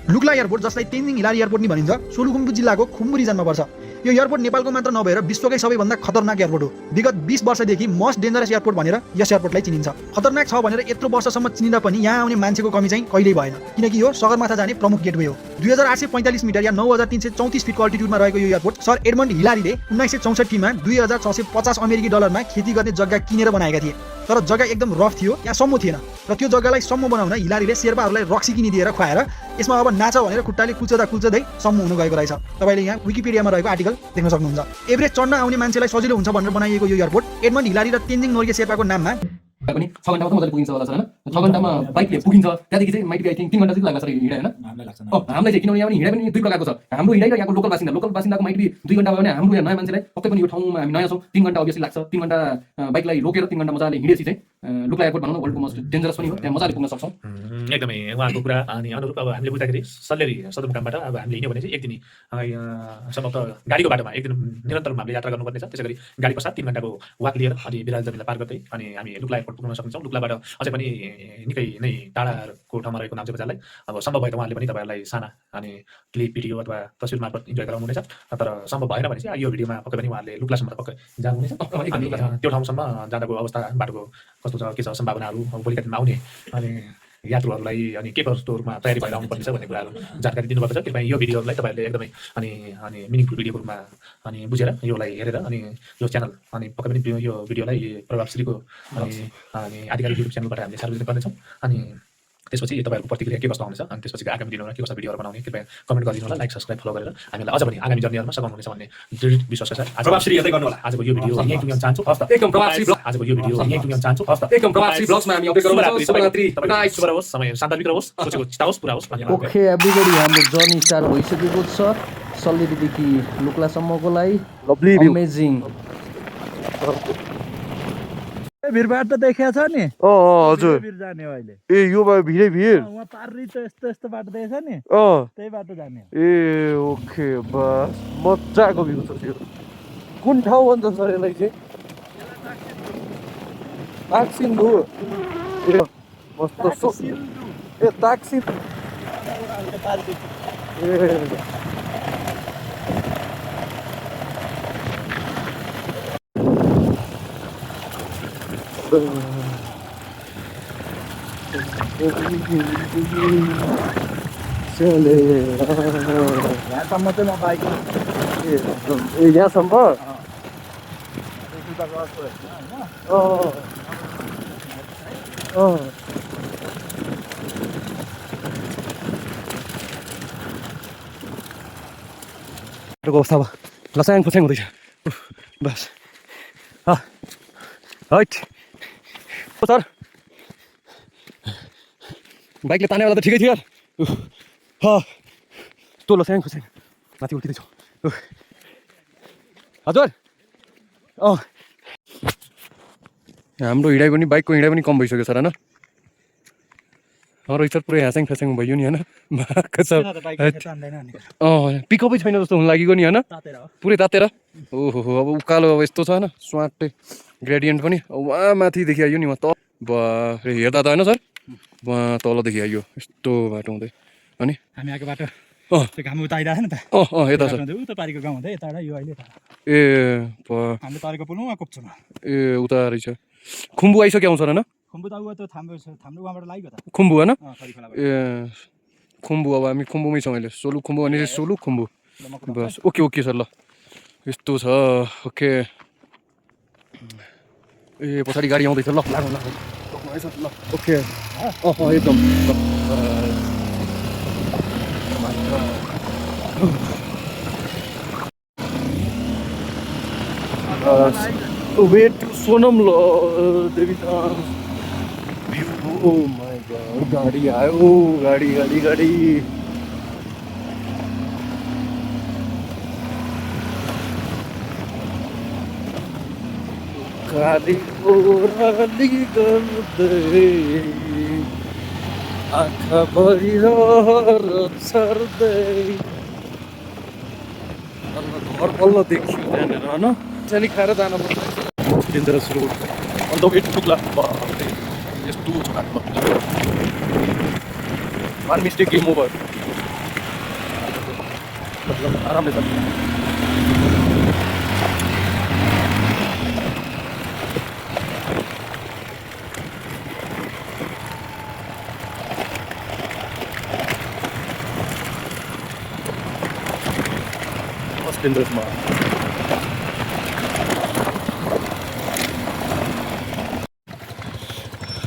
Lukla airport जसलाई Tenzing Hilari airport नि भनिन्छ सोलुखुम्बु जिल्लाको खुम्बु रिजनमा पर्छ। यो एयरपोर्ट नेपालको मात्र नभएर विश्वकै सबैभन्दा खतरनाक एयरपोर्ट हो। विगत 20 वर्षदेखि मोस्ट डेन्जरस एयरपोर्ट भनेर यस एयरपोर्टलाई चिनिन्छ। खतरनाक छ भनेर यत्रो वर्षसम्म चिनिँदा पनि यहाँ आउने मान्छेको कमी चाहिँ कहिल्यै भएन, किनकि यो सगरमाथा जाने प्रमुख गेटवे हो। 2845 मिटर या 9334 फिटको अल्टिट्युडमा रहेको यो एयरपोर्ट सर एडमन्ड हिलारीले 1964 मा 2650 अमेरिकी डलरमा खेती गर्ने जग्गा किनेर बनाएका थिए। तर जग्गा एकदम रफ थियो, यहाँ सम्मो थिएन र त्यो जग्गालाई सम्मो बनाउन हिलारीले शेर्पाहरूलाई रक्सी किनिदिएर खुवाएर यसमा अब नाच भनेर खुट्टाले कुल्चदै सम्मो हुनु गएको रहेछ। तपाईँले यहाँ विकिपिडियामा रहेको आर्टिकल देख्न सक्नुहुन्छ। एभरेज चढ्न आउने मान्छेलाई सजिलो हुन्छ भनेर बनाइएको यो एयरपोर्ट एडमन्ड हिलारी र तेन्जिङ नोर्गे शेर्पाको नाममा पनि 6 घण्टामा त मजाले पुगिन्छ होला सर हैन। 6 घण्टामा बाइकले पुगिन्छ, त्यहाँदेखि चाहिँ माइट आई थिंक 3 घण्टा जति लाग्ला सर हिँडे हैन। हामीलाई लाग्छ हामीलाई चाहिँ किनभने यहाँ पनि हिँडे पनि दुई प्रकारको छ। हाम्रो हिँडाइ र यहाँको लोकल बासिन्दाको माइट 2 घण्टा भयो भने हाम्रो यहाँ नयाँ मान्छेलाई पक्कै पनि यो ठाउँमा हामी नयाँ छौँ 3 घण्टा अभियसली लाग्छ। 3 घण्टा बाइकलाई रोकेर 3 घण्टा मजाले हिँडेपछि चाहिँ लुक्ला एयरपोर्ट भनौँ न वर्ल्डको मोस्ट डेन्जरस पनि हो, त्यहाँ मजाले पुग्न सक्छौँ। एकदमै उहाँको कुरा अनि अनुरूप अब हामीले बुझ्दाखेरि सल्लेरी सदरमुकामबाट अब हामीले हिँड्यो भने चाहिँ एक दिन सम्भवतः गाडीको बाटोमा एक दिन निरन्तर रूपमा हामीले यात्रा गर्नुपर्ने छ। त्यसै गरी गाडी पश्चात 3 घण्टाको वाक लिएर अनि बिराल जमिनलाई पार गर्दै अनि हामी लुक्ला एयरपोर्ट पुग्न सक्छौँ। लुक्लाबाट अझै पनि निकै नै टाढाको ठाउँमा रहेको नाम्चे बजारलाई अब सम्भव भयो त उहाँले पनि तपाईँहरूलाई साना अनि क्लिप भिडियो अथवा तस्विर मार्फत इन्जोय गराउनुहुनेछ। तर सम्भव भएन भने चाहिँ यो भिडियोमा पक्कै पनि उहाँहरूले लुक्लासम्म पक्कै जानुहुनेछ। त्यो ठाउँसम्म जाँदाको अवस्था बाटोको कस्तो छ के छ सम्भावनाहरू भोलिका दिनमा आउने अनि यात्रुहरूलाई अनि के कस्तो रूपमा तयारी भएर आउनुपर्नेछ भन्ने कुराहरू जानकारी दिनुभएको छ। कृपया यो भिडियोलाई तपाईँहरूले एकदमै अनि मिनिङफुल भिडियोको रूपमा अनि बुझेर योलाई हेरेर अनि यो च्यानल अनि पक्कै पनि यो भिडियोलाई प्रभावश्रीको अनि आधिकारिक युट्युब च्यानलबाट हामीले सार्वजनिक गर्नेछौँ। अनि त्यसपछि तपाईँहरूको प्रतिक्रिया के कस्तो आउँछ अनि त्यसपछि आगामी दिनहरूमा के कस्ता भिडियोहरू बनाउने कृपया कमेन्ट गरिदिनु होला, लाइक सब्सक्राइब फलो गरेर हामीलाई अझ पनि आगामी जर्नीहरूमा सघाउनुहुनेछ भन्ने दृढ विश्वास छ। प्रभावश्री हेर्दै गर्नु होला। आजको यो भिडियो यहीँ टुङ्ग्याउन चाहन्छु। एकदम प्रभावश्री ब्लग आजको यो भिडियो यहीँ टुङ्ग्याउन चाहन्छु। एकदम प्रभावश्री ब्लग्समा हामी अपडेट गराउँछौँ। शुभरात्रि, शुभ रहोस्, समय शान्तिपूर्ण रहोस्, सोचेको चिता होस्, पुरा होस्। ओके एभ्रीबडी, हाम्रो जर्नी स्टार्ट भइसकेको छ सल्लेरीदेखि लुक्लासम्मको लागि। अमेजिङ भिडभाड त देखेको छ नि। हजुर भिड जाने अहिले ए यो भयो भिडै भिड वहाँ पार्री त यस्तो बाटो देखेछ नि, त्यही बाटो जाने। ए ओके बस मजाको भ्यू छ त्यो। कुन ठाउँ भन्छ सर यसलाई चाहिँ? ताकसिन्धु। ए मस्त ए ताकसिन्धु ए यहाँसम्म चाहिँ म बाइक ए यहाँसम्म अवस्था अब लस्याङ फस्याङ हुँदैछ बस। हैट सर बाइकले ताने बेला त ठिकै थियो यार। त्यो लस्याङ फस्याङ माथि उठिँदैछ हजुर। हाम्रो हिँडाइ पनि बाइकको हिँडाइ पनि कम भइसक्यो सर होइन। रहेछ पुरै ह्यास्याङ फ्यास्याङ भयो नि होइन। पिकअपै छैन जस्तो हुन लागेको नि होइन, पुरै तातेर। ओहो अब उकालो अब यस्तो छ होइन, स्वाटै ग्रेडियन्ट पनि वहाँ माथिदेखि आयो नि। त हेर्दा त होइन सर वहाँ तलदेखि आयो यस्तो बाटो हुँदै अनि हामी आएको बाटो घाम उता आइरहेको छ नि त। यता सर उता पारिको गाउँ हुँदै यता यो अहिले ए हामीले तरेको पुलमा कोप्छौँ। ए उता रहेछ खुम्बु आइसक्यो आउँछ होइन। खुम्बु त त्यो हाम्रो उहाँबाट लाग्यो त खुम्बु होइन। ए खुम्बु अब हामी खुम्बुमै छौँ अहिले। सोलु खुम्बु भने सोलु खुम्बु बस। ओके ओके सर ल यस्तो छ। ओके ए पछाडि गाडी आउँदैछ ल लागौँ ल ओके एकदम वेट सोनम ल देवी ओ माय गॉड गाडी आयो गाडी गाडी गाडी गाडी ओराली गर्दै आँखा भरिएर छर्दै घर बल्ल देखियो त्यहाँनिर होइन। चाहिँ खाएर जानुपर्छ डेन्जरस रोड अन्त वेट पुग्ला यस्तो छ बाटोमा। One mistake game over. आरामले छ डेन्जरसमा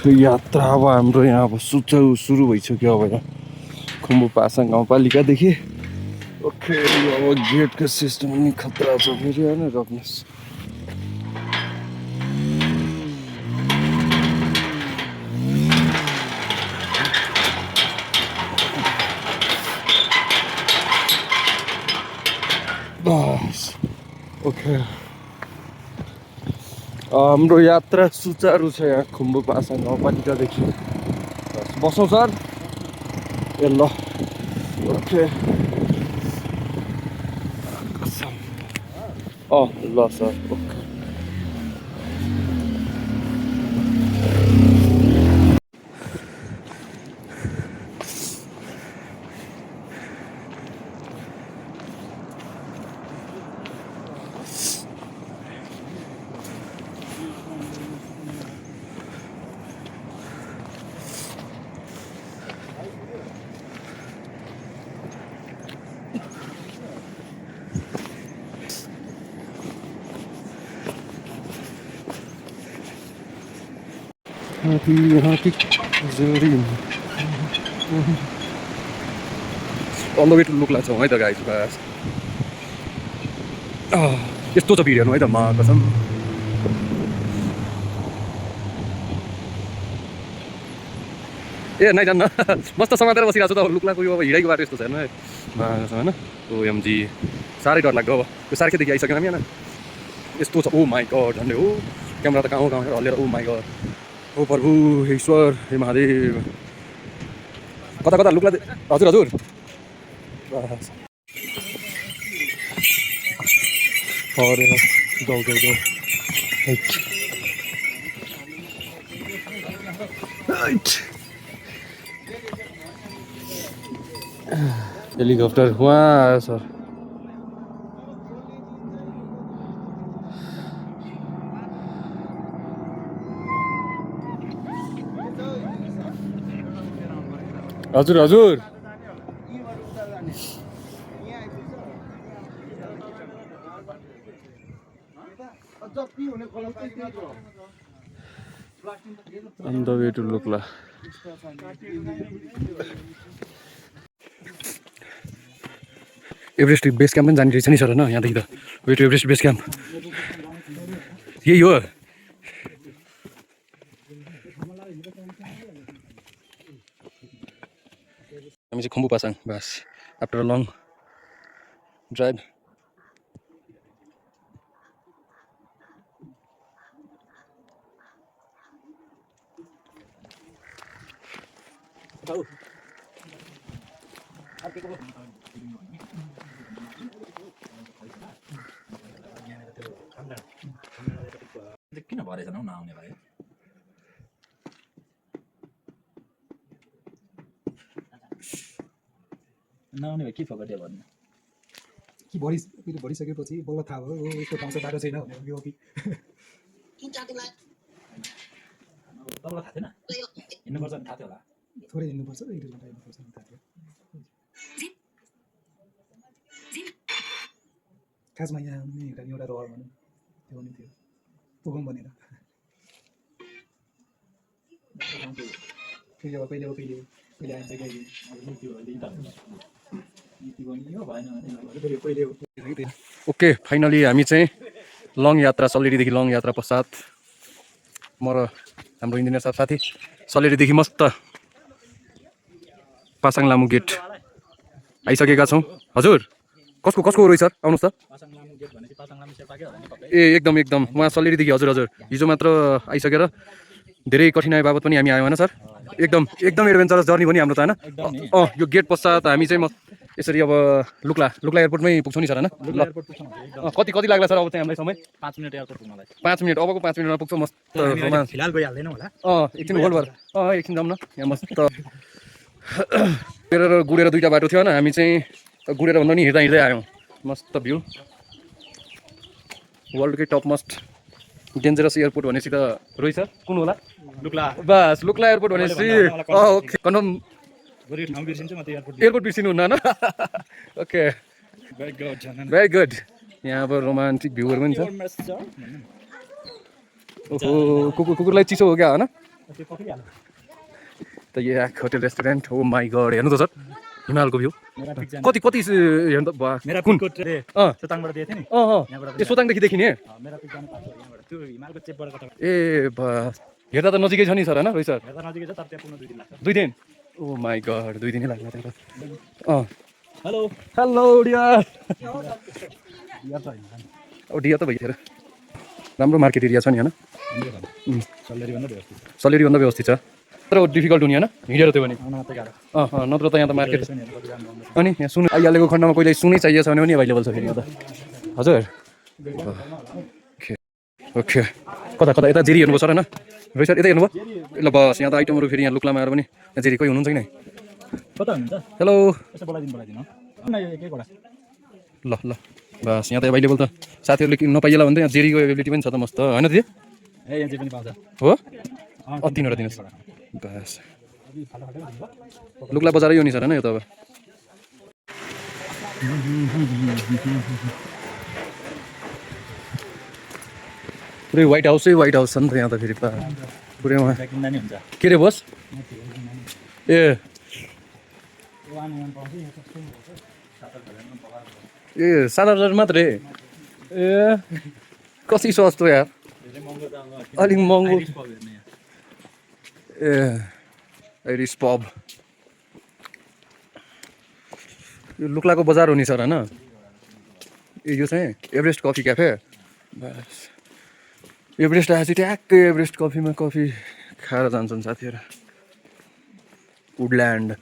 यात्रा अब हाम्रो यहाँ अब सुचाउ सुरु भइसक्यो अब यहाँ खुम्बु पासाङ गाउँपालिकादेखि ओके अब गेटको सिस्टम पनि खतरा छ फेरि होइन रक्नेस बस ओके हाम्रो यात्रा सुचारु छ यहाँ खुम्बु पासाङ गाउँपालिकादेखि बसौँ सर ए ल ओके ल सर ओके हati Zorin on the way to look like some other guys fast यस्तो छ भिडियो है त म कसम ए नाइ जान्न मस्त समातेर बसिरहेको छु त लुक्लाको यो अब हिँडाइको बाटो यस्तो छैन है होइन ओएमजी साह्रै डर लाग्दो अब यो सार्खेदेखि आइसक्यो हामी होइन यस्तो छ ओ माई गड झन्डै हो क्यामेरा त कहाँ हल्लेर ओ माई गड ओ प्रभु हे ईश्वर हे महादेव कता कता लुक्ला हजुर हजुर अरे जाऊ जाऊ जाऊ हेलिकप्टर वहाँ आयो सर हजुर हजुर on the way to Lukla Everest base camp पनि जाने रहेछ नि सर होइन यहाँदेखि त way to Everest base camp यही हो हामी चाहिँ Khumbu Pasang bus after a long drive किन भरेछ नआउने भाइ नआउने भाइ के फगटे भन्नु कि भरिसकेपछि बल्ल थाहा भयो हो यस्तो ठाउँ चाहिँ बाटो छैन भनेर यो कि तपाईँलाई थाहा थिएन हिँड्नुपर्छ भने थाहा थियो होला थोरै हिँड्नुपर्छ 1 घन्टा हिँड्नुपर्छ नि थाहा थियो खासमा यहाँ एउटा रहर भनौँ त्यो पनि थियो पुगौँ भनेर कहिले आइन्छ कहिले ओके फाइनली हामी चाहिँ लङ यात्रा सल्लेरीदेखि लङ यात्रा पश्चात म र हाम्रो इन्जिनियर साथी सल्लेरीदेखि मस्त पासाङ लामु गेट आइसकेका छौँ हजुर कसको कसको रहेछ सर आउनुहोस् त ए एकदम एकदम उहाँ सल्लेरीदेखि हजुर हजुर हिजो मात्र आइसकेर धेरै कठिनाइ बाबत पनि हामी आयौँ होइन सर एकदम एकदम एडभेन्चरस जर्नी पनि हाम्रो त होइन यो गेट पश्चात हामी चाहिँ यसरी अब लुक्ला एयरपोर्टमै पुग्छौँ नि सर होइन कति कति लाग्ला सर अब चाहिँ हामीलाई समय 5 मिनेट एयरपोर्ट पुग्नलाई 5 मिनट अबको 5 मिनटमा पुग्छौँ मस्त फिलहाल गइहाल्दैन होला एकछिन होल्ड भएर एकछिन जाउँ न यहाँ मस्त तेरेर गुडेर दुईवटा बाटो थियो होइन हामी चाहिँ गुडेर भन्दा नि हिँड्दा हिँड्दै आयौँ मस्त भ्यू वर्ल्डकै टप मोस्ट डेन्जरस एयरपोर्ट भनेपछि त रोहित सर कुन होला लुक्ला बस लुक्ला एयरपोर्ट भनेपछि ओके कन्फर्म बरु ठाउँ बिर्सिन्छु म त्यो एयरपोर्ट एयरपोर्ट बिर्सिनु हुन्न ओके भेरी गुड झन् भेरी गुड यहाँ अब रोमान्टिक भ्यूहरू पनि छ ओहो कुकुरलाई चिसो हो क्या होइन त्यो पक्रिहाल्यो त यहाँ होटेल रेस्टुरेन्ट हो माई गड हेर्नु त सर हिमालको भ्यू मेरा पिक जाने कति कति हेर्नु त मेरा कुन पिकको ट्रे अँ सोताङबाट दिएको थिएँ नि त्यो सोताङदेखि देखिने मेरा पिक जानु पाएको यहाँबाट त्यो हिमालको चेपबाट कता ए बस हेर्दा त नजिकै छ नि सर होइन रोहित सर हेर्दा नजिकै छ तर त्यहाँ पुग्न 2 दिन लाग्छ 2 दिन ओ माई गड 2 दिनै लाग्ला त्यहाँ त अँ हेलो हेलो डियर यार त हैन ओ डियर त भइसक्यो राम्रो मार्केट एरिया छ नि होइन सल्लेरी भन्दा व्यवस्थित सलेरी भन्दा व्यवस्थित छ तर डिफिकल्ट हुने होइन हिँडेर त्यो भने आउन मात्रै गाह्रो नत्र त यहाँ त मार्केट सुनेर कति राम्रो राम्रो अनि यहाँ सुन आइहालेको खण्डमा कहिले सुनै चाहिएको छ भने पनि एभाइलेबल छ फेरि यहाँ त हजुर ओके ओके कता कता यता जेरी हेर्नुभयो सर होइन रोहित सर यतै हेर्नुभयो ल बस यहाँ त आइटमहरू फेरि यहाँ लुक्लामा आएर पनि जेरी कोही हुनुहुन्छ कि नै कता हुनुहुन्छ हेलो यसो बोलाइदिनु न यो एकै कुरा ल ल बस यहाँ त एभाइलेबल त साथीहरूले किन नपाइएला भन्दै यहाँ जेरीको एभाइलेबिलिटी पनि छ त मस्त होइन दिदी ए यहाँ चाहिँ पनि पाउँछ हो तिनवटा दिनुहोस् बस लुक्ला बजारै हो नि सर होइन यो त अब पुरै व्हाइट हाउस छ नि त यहाँ त फेरि पुरै उहाँ किन्दा नि हुन्छ के अरे बस ए ए 7,000 मात्रै ए कति सस्तो यार अलिक महँगो ए आइरिस पब यो लुक्लाको बजार हो नि सर होइन ए यो चाहिँ एभरेस्ट कफी क्याफे बस एभरेस्ट आएपछि ट्याक्कै एभरेस्ट कफीमा कफी खाएर जान्छन् साथीहरू वुडल्यान्ड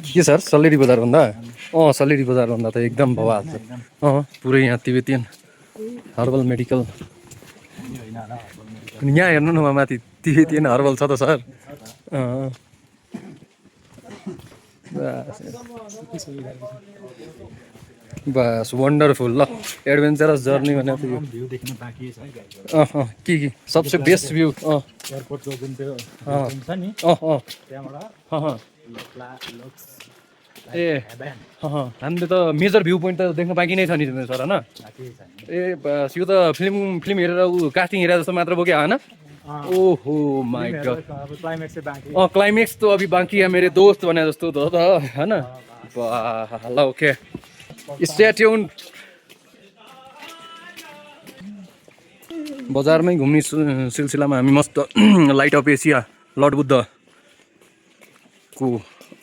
के सर सल्लेरी बजार भन्दा सल्लेरी बजार भन्दा त एकदम भवा छ पुरै यहाँ तिब्बतियन हर्बल मेडिकल यहाँ हेर्नु न माथि तिब्बतियन हर्बल छ त सर बस वन्डरफुल ल एडभेन्चरस जर्नी भनेको यो भ्यू देख्न बाँकी छ के सबसे बेस्ट भ्यू एयरपोर्टको जुन त्यो छ नि त्यहाँबाट ए हामीले त मेजर भ्यू पोइन्ट त देख्न बाँकी नै छ नि सर होइन ए बस यो त फिल्म हेरेर ऊ कास्टिङ हेरेर जस्तो मात्र बोक्यो होइन ओहो माई गॉड क्लाइमेक्स चाहिँ बाँकी क्लाइमेक्स तो अभी बाँकी है मेरे दोस्त भने जस्तो त होइन ल ओके स्टे ट्युन बजारमै घुम्ने सिलसिलामा हामी मस्त लाइट अफ एसिया लर्ड बुद्धको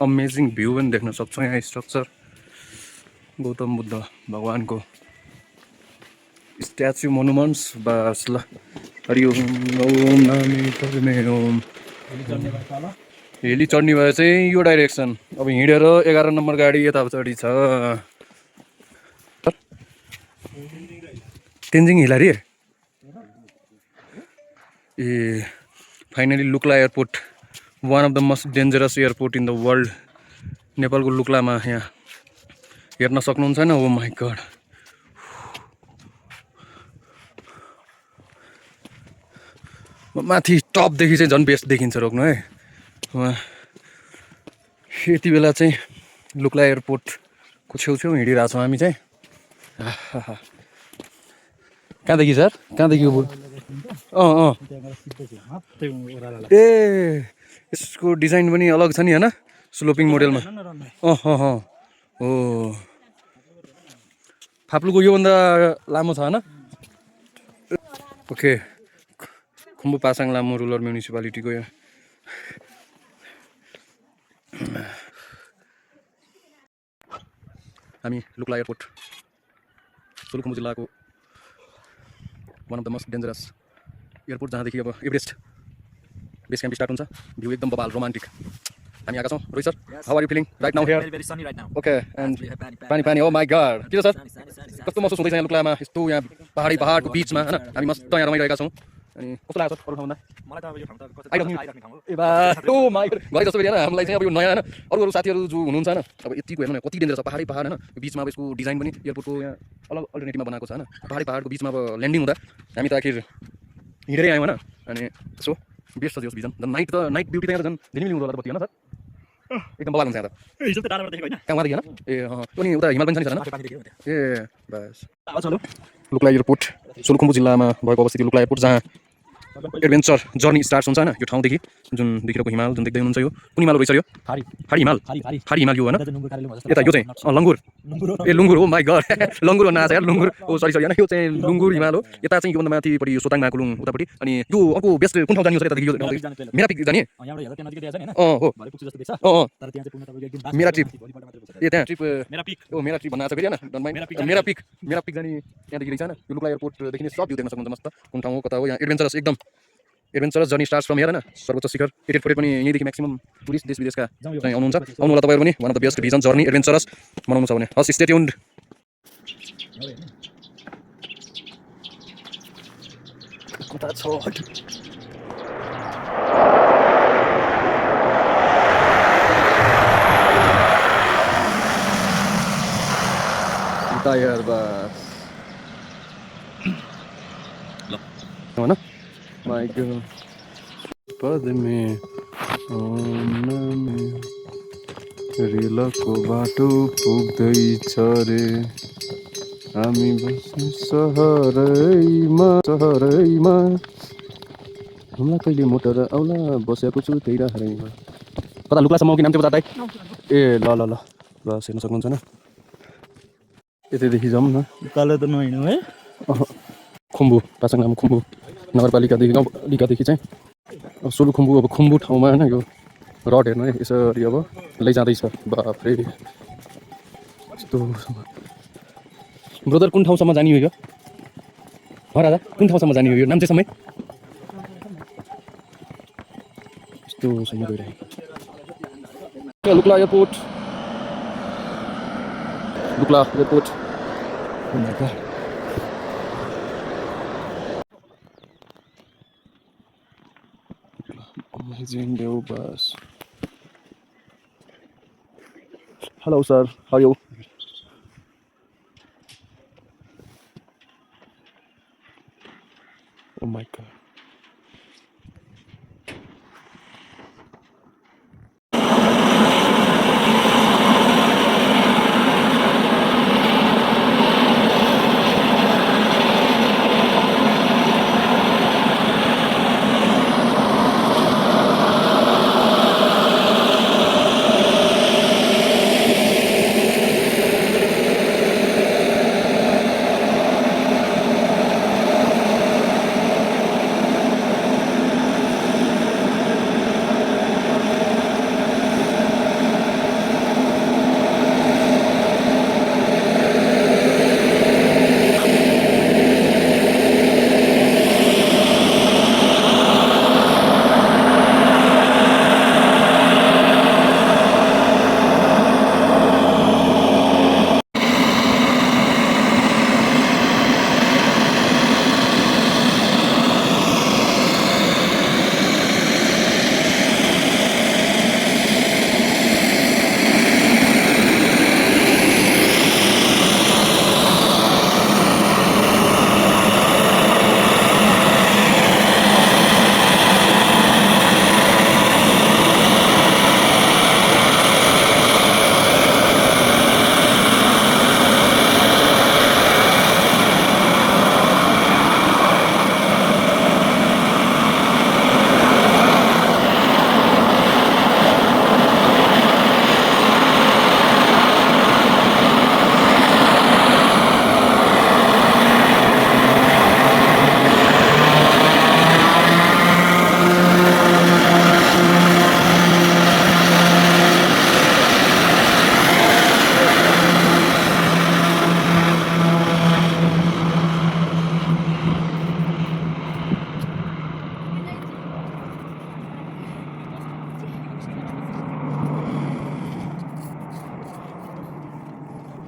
अमेजिङ भ्यू पनि देख्न सक्छौँ यहाँ स्ट्रक्चर गौतम बुद्ध भगवानको स्ट्याचु मोनुमेन्ट्स बस ल हरि ओम नामी परमे ओम हेली चढ्ने भए चाहिँ यो डाइरेक्सन अब हिँडेर 11 नम्बर गाडी यतापट्टि छ Tenzing hill A finally Lukla airport one of the most dangerous airport in the world नेपालको लुक्लामा यहाँ हेर्न सक्नुहुन्छ होइन ओ माई गड माथि टपदेखि चाहिँ झन् बेस्ट देखिन्छ रोक्नु है वहाँ यति बेला चाहिँ लुक्ला एयरपोर्टको छेउछेउ हिँडिरहेछौँ हामी चाहिँ कहाँदेखि सर कहाँदेखि ए यसको डिजाइन पनि अलग छ नि होइन स्लोपिङ मोडेलमा हो फाप्लुको योभन्दा लामो छ होइन ओके खुम्बु पासाङ लामो रुरल म्युनिसिपालिटीको यहाँ हामी लुक्ला एयरपोर्ट सोलुखुम्बु जिल्लाको one of the most dangerous airport जहाँदेखि अब एभरेस्ट बेस क्याम्प स्टार्ट हुन्छ भ्यू एकदम बबाल रोमान्टिक हामी आएका छौँ Rohit sir how are you feeling right now here okay and पानी ओ माई गॉड के छ सर कस्तो महसुस हुँदैछ यहाँ लुक्लामा यस्तो यहाँ पहाडको बिचमा होइन हामी मस्त यहाँ रमाइरहेका छौँ अनि कस्तो लाग्छ अरू ठाउँभन्दा मलाई त अब यो ठाउँ त कस्तो आइराख्ने आइराख्ने ठाउँ हो ए बा ओ माई गड घरि जस्तो होइन हामीलाई चाहिँ अब यो नयाँ होइन अरू साथीहरू जो हुनुहुन्छ होइन अब यतिको हेर्नु न कति डेन्जर छ पहाड होइन बिचमा अब यसको डिजाइन पनि एयरपोर्टको यहाँ अलग अल्टरनेटिभमा बनाएको छ होइन पहाडको बिचमा अब ल्यान्डिङ हुँदा हामी त आखिर हिँडेरै आयौँ होइन अनि यसो बेस्ट छ त्यो भिजन झन् नाइट ब्युटी त्यहाँ त झन् झिलिमिली हुँदो होला त बत्ती होइन सर एकदम बवाल हुन्छ यहाँ त हिजो त टाढाबाट देखेको होइन कहाँ उहाँ देखि ए अनि उता हिमाल पनि छ नि सर पानी देख्यो ए बस चलो लुक्ला एयरपोर्ट सोलुखुम्बु जिल्लामा भएको अवस्थित लुक्ला एयरपोर्ट जहाँ एडभेन्चर जर्नी स्टार्ट हुन्छ होइन यो ठाउँदेखि जुन देखिरहेको हिमाल जुन देख्दै हुनुहुन्छ यो कुन हिमाल रहेछ यो फारी फाडी हिमाल फारी फारी फाडी हिमाल यो होइन नुङ्गुर कार्यालय भन्छ यता यो चाहिँ लङ्गुर ए लुङ्गुर हो माई गड लङ्गुर भन्न आएको छ यार लुङ्गुर ओ सरी होइन यो चाहिँ लुङ्गुर हिमाल हो यता चाहिँ योभन्दा माथिपट्टि यो सोताङ माकुलुङ उतापट्टि अनि यो अर्को बेस्ट कुन ठाउँ जाने हो यतादेखि यो मेरा पिक जाने यहाँबाट हेर्दा त्यहाँ नजिकै देखा छ नि हो भरे पुग्छु जस्तो देख्छ अँ तर त्यहाँ चाहिँ पुग्न तपाईँको एक दिन मेरा ट्रिप भोलिपल्ट मात्रै पुग्छ ए त्यहाँ ट्रिप मेरा पिक ओ मेरा ट्रिप भन्न आएको छ फेरि होइन डन माइन्ड मेरा पिक जाने त्यहाँदेखि रहेछ होइन यो लुक्ला एयरपोर्टदेखि सब भ्यू देख्न सक्नुहुन्छ मस्त कुन ठाउँ हो कता हो यहाँ एडभेन्चरस एकदम adventurous journey starts from here होइन सर्वोच्च शिखर 8848 पनि यहीँदेखि म्याक्सिमम टुरिस्ट देश विदेशका चाहिँ आउनुहुन्छ आउनु होला तपाईँहरू पनि one of the best vision journey adventurous बनाउनु छ भने हस् स्टे ट्युन्ड कता छ टायर बस होइन माई गड पद में रेलको बाटो पुग्दैछ रे हामी बस्ने सहरैमा हामीलाई कहिले मोटर आउला बसेको छु त्यही राखैमा कता लुक्लासम्म कि नाम त्यो बता ए ल ल ल बस हेर्न सक्नुहुन्छ होइन यतैदेखि जाउँ न उकालो त नहिँड्नु है खुम्बु पासाङ नाम खुम्बु नगरपालिकादेखि चाहिँ अब सोलुखुम्बु अब खुम्बु ठाउँमा होइन यो रड हेर्नु है यसरी अब लैजाँदैछ बाफ्रे यस्तो ब्रदर कुन ठाउँसम्म जाने हो यो राजा कुन ठाउँसम्म जाने हो यो नाम चाहिँ समय यस्तोसम्म गइरहेको Lukla airport Amazing view bus. Hello sir, how are you? Oh my god.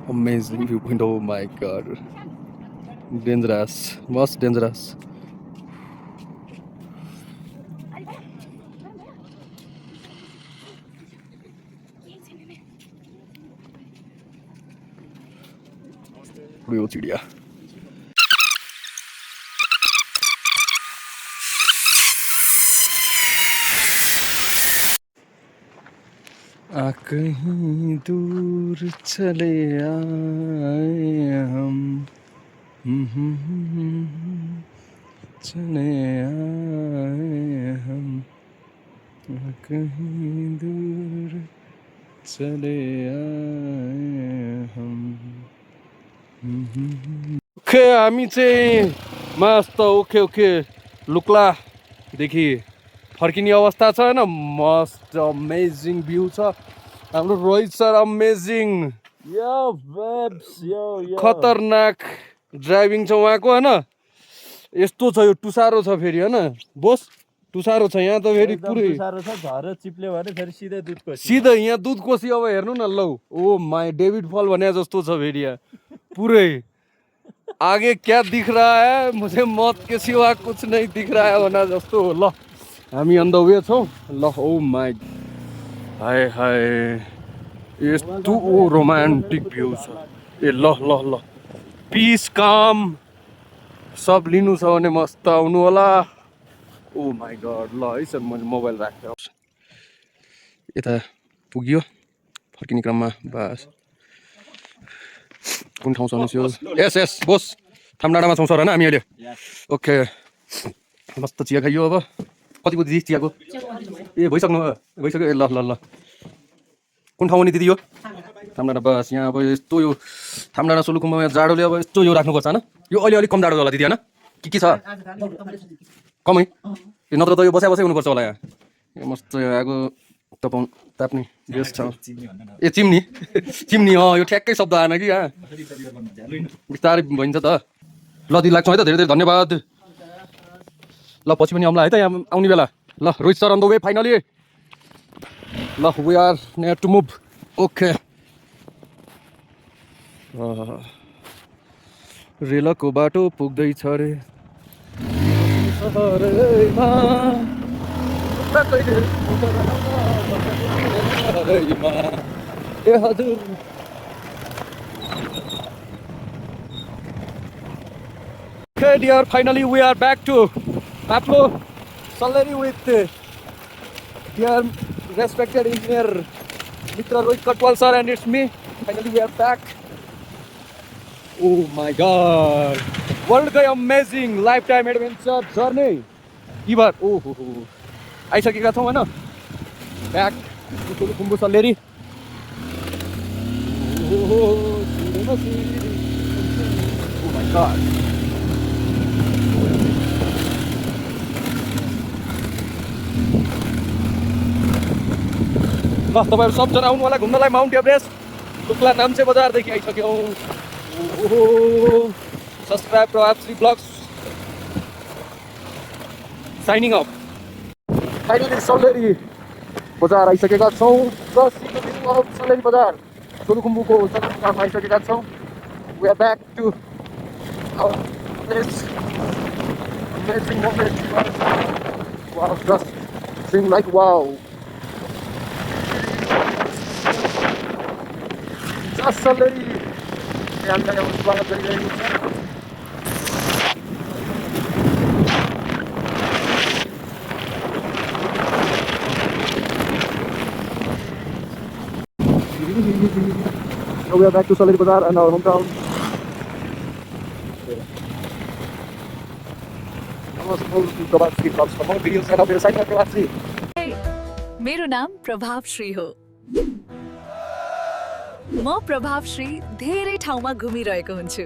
Amazing viewpoint, oh my god. Dangerous, most dangerous. उड्यो चिडिया कहीं दूर चले आए हम चले आए हम कहीं दूर चले आए हम ओके हामी चाहिँ मस्त ओके लुक्लादेखि फर्किने अवस्था छ हैन मस्त अमेजिङ भ्यू छ हाम्रो रोहित सर अमेजिङ यो बेब्स यो खतरनाक ड्राइभिङ छ उहाँको हैन यस्तो छ यो टुसारो छ फेरि हैन बोस टुसारो छ यहाँ त फेरि पुरै सारो छ झर चिप्ल्यो भने फेरि सिधै दुधको सिधै यहाँ दुध कोसी अब हेर्नु न लौ ओ माई डेभिड फल भने जस्तो छ फेरि यहाँ पूरे आगे क्या दिख रहा है मुझे मौत के सिवा कुछ नहीं दिख रहा है भने जस्तो हो ल हामी अन द वे छौँ ल ओ माई हाय हाय यस्तो रोमान्टिक भ्यू छ ए ल पिस काम सब लिनु छ भने मस्त आउनु होला ओ माई गड ल है सर मैले मोबाइल राखेँ यता पुग्यो फर्किने क्रममा बस कुन ठाउँ छ यो यस बोस थामडाँडामा छौँ सर होइन हामी अहिले ओके मस्त चिया खाइयो अब कतिको दिदी चियाको ए भइसक्यो ए ल कुन ठाउँ हो नि दिदी यो थामडाँडा बस यहाँ अब यस्तो यो थामडाँडा सोलुखुम्बुमा जाडोले अब यस्तो यो राख्नुपर्छ होइन यो अहिले अलिक कम जाडो होला दिदी होइन के छ कमै ए नत्र त यो बसाइ हुनुपर्छ होला यहाँ यो मस्त यो आगो तपाईँ ताप्ने बेस्ट छ ए चिम्नी यो ठ्याक्कै शब्द आएन कि यहाँ बिस्तारै भइन्छ त ल दिदी लाग्छौँ है त धेरै धेरै धन्यवाद ल पछि पनि आउँला है त यहाँ आउने बेला ल Rohit sir on the way finally ल we are near to move okay रेलको बाटो पुग्दैछ रे ए हजुर Okay dear, finally we are back to Paplo Salleri with dear respected engineer Mitra Rohit Katwal sir and it's me. Finally we are back. Oh my god. World guy amazing lifetime adventure journey. E bar ओहो आइसकेका छौँ हैन back Solukhumbu Salleri ओहो my God ल तपाईहरु सबजना आउनु होला घुम्नलाई माउन्ट एभरेस्ट लुक्ला नाम्चे बजारदेखि आइसक्यौँ ओहो सब्स्क्राइब प्रभाव Shri blogs shining of finally Salleri बजार आइसकेका छौँ र सल्लेरी बजार सोलुखुम्बुको सदरमुकाम आइसकेका छौँ we are back to our place amazing moment wow just sing like wow just Salleri यहाँलाई आउनु स्वागत गरिरहेको छ Now we are back to Salleri Bazaar and our hometown. मेरो नाम प्रभावश्री हो म प्रभावश्री धेरै ठाउँमा घुमिरहेको हुन्छु